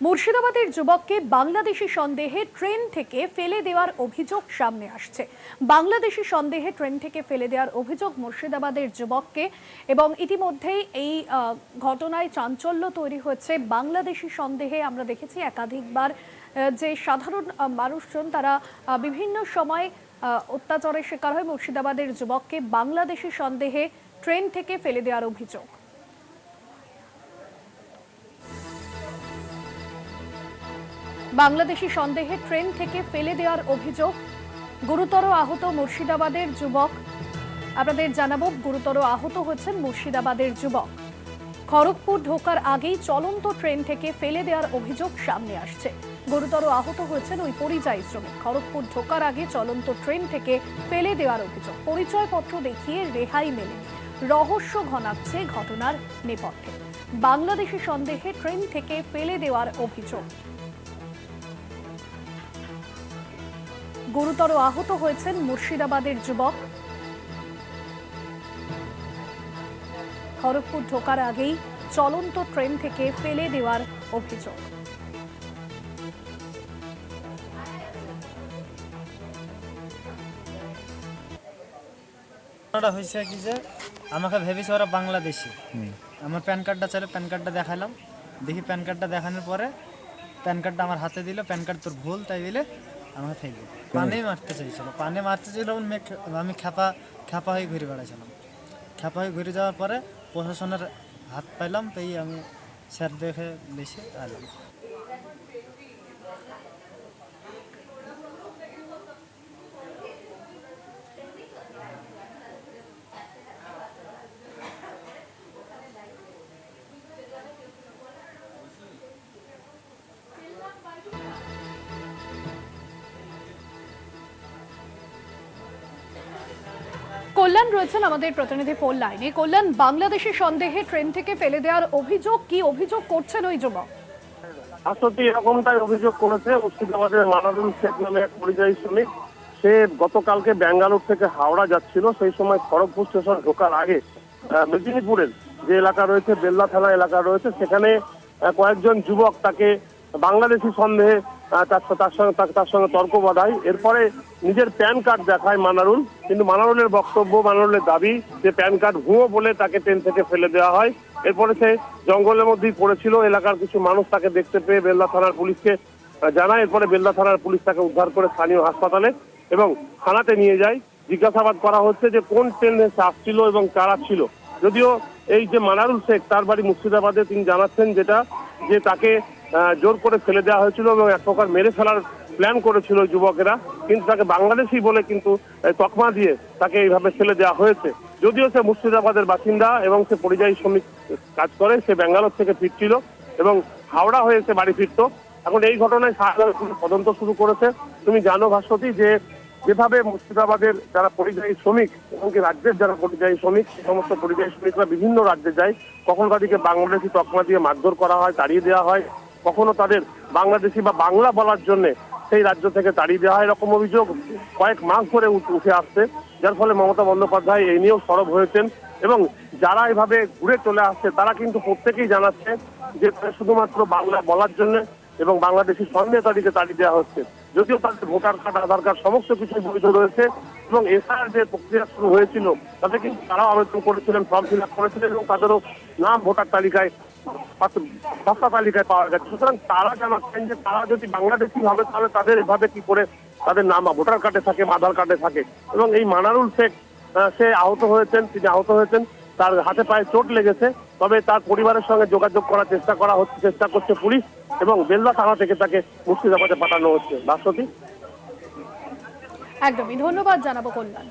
মুর্শিদাবাদের যুবককে বাংলাদেশি সন্দেহে ট্রেন থেকে ফেলে দেওয়ার অভিযোগ সামনে আসছে। বাংলাদেশি সন্দেহে ট্রেন থেকে ফেলে দেওয়ার অভিযোগ মুর্শিদাবাদের যুবককে, এবং ইতিমধ্যেই এই ঘটনায় চাঞ্চল্য তৈরি হয়েছে। বাংলাদেশি সন্দেহে আমরা দেখেছি একাধিকবার যে সাধারণ মানুষজন তারা বিভিন্ন সময় অত্যাচারের শিকার হয়। মুর্শিদাবাদের যুবককে বাংলাদেশি সন্দেহে ট্রেন থেকে ফেলে দেওয়ার অভিযোগ। বাংলাদেশি সন্দেহে ট্রেন থেকে ফেলে দেওয়ার অভিযোগ। গুরুতর আহত মুর্শিদাবাদের যুবক। আপনাদের জানাবো, গুরুতর আহত হচ্ছেন মুর্শিদাবাদের যুবক। খড়গপুর ঢোকার আগেই চলন্ত ট্রেন থেকে ফেলে দেওয়ার অভিযোগ সামনে আসছে। গুরুতর আহত হয়েছেন ওই পরিযায়ী শ্রমিক। খড়গপুর ঢোকার আগে চলন্ত ট্রেন থেকে ফেলে দেওয়ার অভিযোগ। পরিচয়পত্র দেখিয়ে রেহাই মেলেনি। রহস্য ঘনাচ্ছে ঘটনার নেপথ্যে। বাংলাদেশি সন্দেহে ট্রেন থেকে ফেলে দেওয়ার অভিযোগ। গুরুতর আহত হয়েছেন মুর্শিদাবাদের যুবক। খড়গপুর ঢোকার আগেই চলন্ত ট্রেন থেকে ফেলে দেওয়ার অভিযোগ। হয়েছে কি যে আমাকে ভেবেছে ওরা বাংলাদেশি। আমার প্যান কার্ডটা চাইলে প্যান কার্ডটা দেখালাম, দেখি প্যান কার্ডটা দেখানোর পরে প্যান কার্ডটা আমার হাতে দিল, প্যান কার্ড তোর ভুল তাই দিলে আমাকে ফেলবে। পানে মারতে চাইছিল, আমি খ্যাপা হয়ে ঘুরে বেড়াইছিলাম। খ্যাপা হয়ে ঘুরে যাওয়ার পরে প্রশাসনের হাত পাইলাম, তাই আমি স্যার দেখে বেশি আলাম। কল্যাণ রয়েছেন আমাদের প্রতিনিধি ফোন লাইনে। কল্যাণ, বাংলাদেশি সন্দেহে ট্রেন থেকে ফেলে দেওয়ার অভিযোগ, কি অভিযোগ করছেন ওই যুবক? আসলে এরকমটাই অভিযোগ করেছে মুর্শিদাবাদের মানারুল শেখ নামে এক পরিযায়ী শ্রমিক। সে গতকালকে ব্যাঙ্গালোর থেকে হাওড়া যাচ্ছিল, সেই সময় খড়গপুর স্টেশন ঢোকার আগে মেদিনীপুরের যে এলাকা রয়েছে, বেল্লা থানা এলাকা রয়েছে, সেখানে কয়েকজন যুবক তাকে বাংলাদেশি সন্দেহে তার সঙ্গে তর্ক বাধায়। এরপরে নিজের প্যান কার্ড দেখায় মানারুল, কিন্তু মানারুলের বক্তব্য, মানারুলের দাবি যে প্যান কার্ড ভুয়ো বলে তাকে ট্রেন থেকে ফেলে দেওয়া হয়। এরপরে সে জঙ্গলের মধ্যেই পড়েছিল। এলাকার কিছু মানুষ তাকে দেখতে পেয়ে বেল্লা থানার পুলিশকে জানায়। এরপরে বেল্লা থানার পুলিশ তাকে উদ্ধার করে স্থানীয় হাসপাতালে এবং থানাতে নিয়ে যায়। জিজ্ঞাসাবাদ করা হচ্ছে যে কোন ট্রেনে সে আসছিল এবং কারা ছিল। যদিও এই যে মানারুল শেখ, তার বাড়ি মুর্শিদাবাদে, তিনি জানাচ্ছেন যে তাকে জোর করে ফেলে দেওয়া হয়েছিল এবং এক প্রকার মেরে ফেলার প্ল্যান করেছিল যুবকেরা, কিন্তু তাকে বাংলাদেশি বলে কিন্তু তকমা দিয়ে তাকে এইভাবে ফেলে দেওয়া হয়েছে। যদিও সে মুর্শিদাবাদের বাসিন্দা এবং সে পরিযায়ী শ্রমিক কাজ করে, সে ব্যাঙ্গালোর থেকে ফিরছিল এবং হাওড়া হয়ে সে বাড়ি ফিরত। এখন এই ঘটনায় তদন্ত শুরু করেছে। তুমি জানো ভাস্বতী, যেভাবে মুর্শিদাবাদের যারা পরিযায়ী শ্রমিক এবং রাজ্যের যারা পরিযায়ী শ্রমিক, সেই সমস্ত পরিযায়ী শ্রমিকরা বিভিন্ন রাজ্যে যায়, কখনো তাদেরকে বাংলাদেশি তকমা দিয়ে মারধর করা হয়, তাড়িয়ে দেওয়া হয়, কখনো তাদের বাংলাদেশি বা বাংলা বলার জন্য সেই রাজ্য থেকে তাড়িয়ে দেওয়া হয়। এরকম অভিযোগ কয়েক মাস ধরে উঠে আসছে, যার ফলে মমতা বন্দ্যোপাধ্যায় এই নিয়েও সরব হয়েছেন। এবং যারা এভাবে ঘুরে চলে আসছে তারা কিন্তু প্রত্যেকেই জানাচ্ছে যে শুধুমাত্র বাংলা বলার জন্য এবং বাংলাদেশি সন্দেহে তাদেরকে তাড়িয়ে দেওয়া হচ্ছে। যদিও তাদের ভোটার কার্ড, আধার কার্ড সমস্ত কিছুই বৈধ রয়েছে এবং এসআর যে প্রক্রিয়া শুরু হয়েছিল তাতে কিন্তু তারাও আবেদন করেছিলেন, ফর্ম ফিল আপ করেছিলেন এবং তাদেরও নাম ভোটার তালিকায়, খসড়া তালিকায় পাওয়া গেছে। সুতরাং তারা জানাচ্ছেন যে তারা যদি বাংলাদেশি হবে তাহলে তাদের এভাবে কি করে তাদের নাম ভোটার কার্ডে থাকে, আধার কার্ডে থাকে। এবং এই মানারুল শেখ সে আহত হয়েছেন, তার হাতে পায়ে চোট লেগেছে। তবে তার পরিবারের সঙ্গে যোগাযোগ করার চেষ্টা করছে পুলিশ এবং বেল্লা থানা থেকে তাকে মুর্শিদাবাদে পাঠানো হচ্ছে। ভাস্বতী, একদমই ধন্যবাদ জানাবো কল্যাণ।